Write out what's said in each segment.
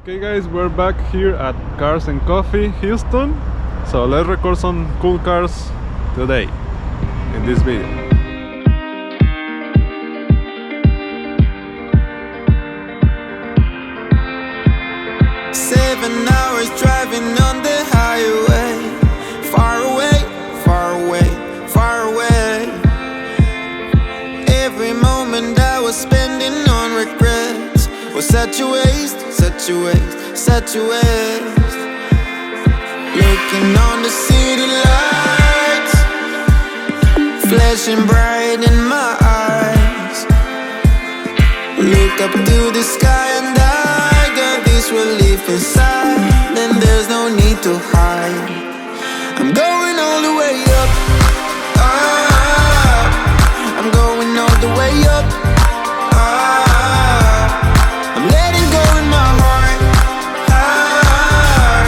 Okay guys, we're back here at Cars and Coffee, Houston. So let's record some cool cars today in this video. Hours driving on the highway, far away, far away, far away. Every moment I was spending on regrets was such a waste, such a waste, such a waste. Looking on the city lights, flashing bright in my eyes. Look up to the sky and I got this relief inside. Then there's no need to hide. I'm going all the way up, up. I'm going all the way up, up. I'm letting go in my heart, heart,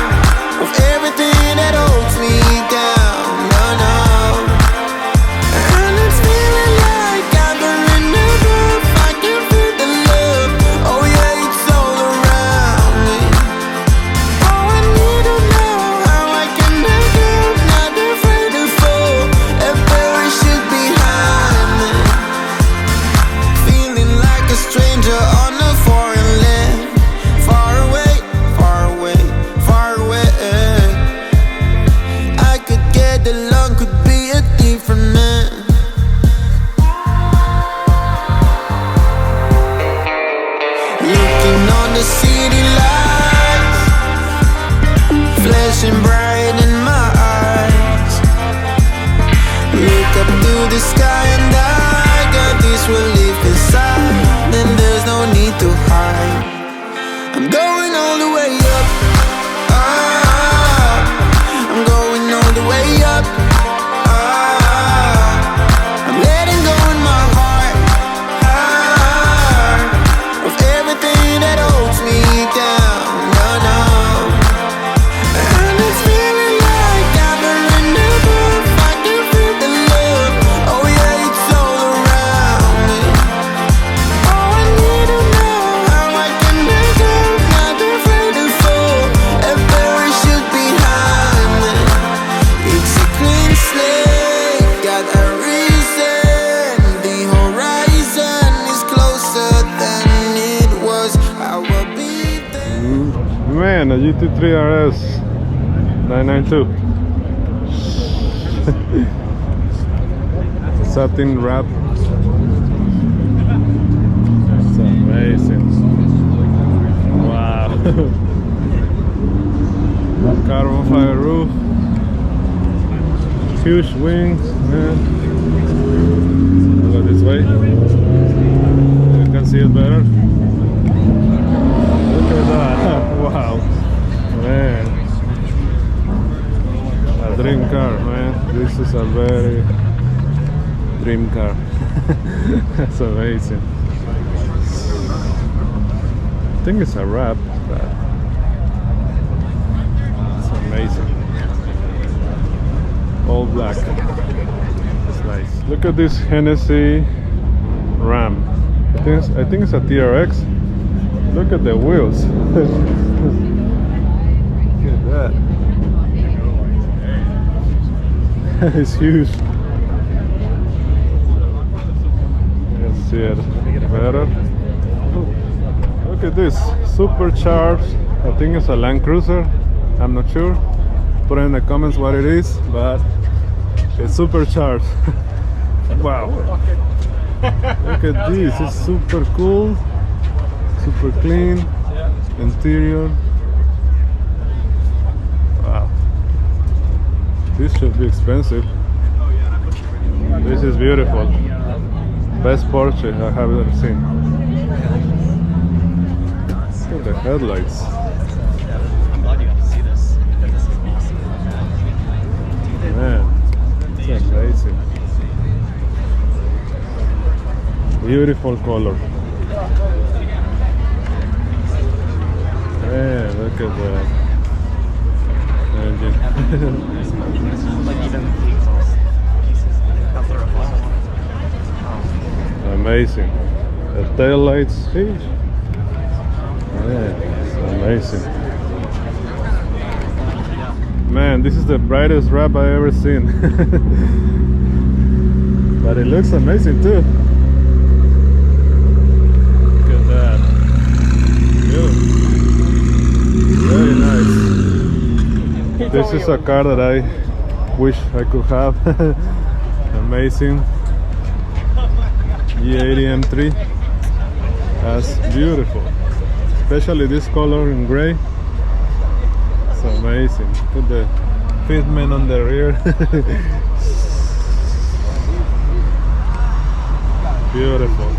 of everything that holds me down, no, no. And it's feeling like I'm in the groove. I can feel the love, oh yeah, it's all around me. Oh, I need to know how I can make it, not afraid to fall and parachute behind me. Feeling like a stranger on a foreign land, far away, far away, far away. I could get along, could be a different man. Looking on the city lights, flashing bright in my eyes. Look up to the sky and I got this relief inside. Then there's no need to hide. I'm going all the way up, up. I'm going all the way up, up. I'm letting go in my heart, heart, of everything that holds me down, no, no. And it's feeling like I'm in the groove. I can feel the love, oh yeah, it's all around me. Oh, I need to know how I can make it, not afraid to fall and parachute behind me. It's a clean slate, got a reason. The horizon is closer than it was. I will be there. Man, a GT3 RS 992. Satin wrap. It's amazing. Wow. Carbon fiber roof. Huge wings, man. Go this way. You can see it better. Look at that. Wow. Man. A dream car, man. This is a very dream car. That's amazing. I think it's a wrap, but it's amazing. All black. It's nice. Look at this Hennessy Ram. I think it's a TRX. Look at the wheels. Look at that. It's huge. You can see it better. Look at this. Supercharged. I think it's a Land Cruiser. I'm not sure. Put in the comments what it is, but it's supercharged. Wow. Look at this. It's super cool. Super clean. Interior. Wow. This should be expensive. This is beautiful. Best Porsche I have ever seen. Look at the headlights. I'm glad you got to see this. This is awesome. Man, it's amazing. Beautiful color. Man, look at that engine. Like even the exhaust pieces, that's the reflection. Amazing. The tail lights, huge. Yeah. Amazing. Man, this is the brightest wrap I ever seen. But it looks amazing too. Look at that. Beautiful. Very nice. This is a car that I wish I could have. Amazing. G80 M3. That's beautiful. Especially this color in gray. It's amazing. Put the fitment on the rear. Beautiful.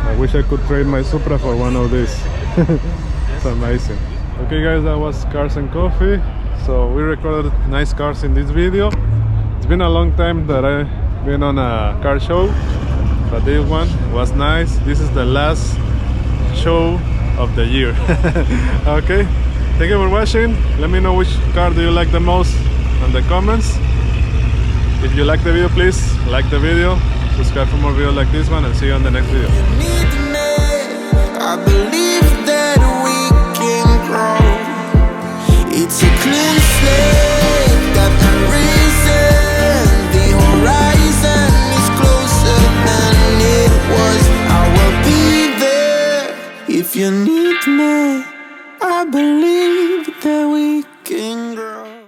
I wish I could trade my Supra for one of these. It's amazing. Okay guys, that was Cars and Coffee. So we recorded nice cars in this video. It's been a long time that I've been on a car show, but this one was nice. This is the last show of the year. Okay, thank you for watching. Let me know which car do you like the most in the comments. If you like the video, please like the video, subscribe for more videos like this one, and see you on the next video. I believe that we can grow.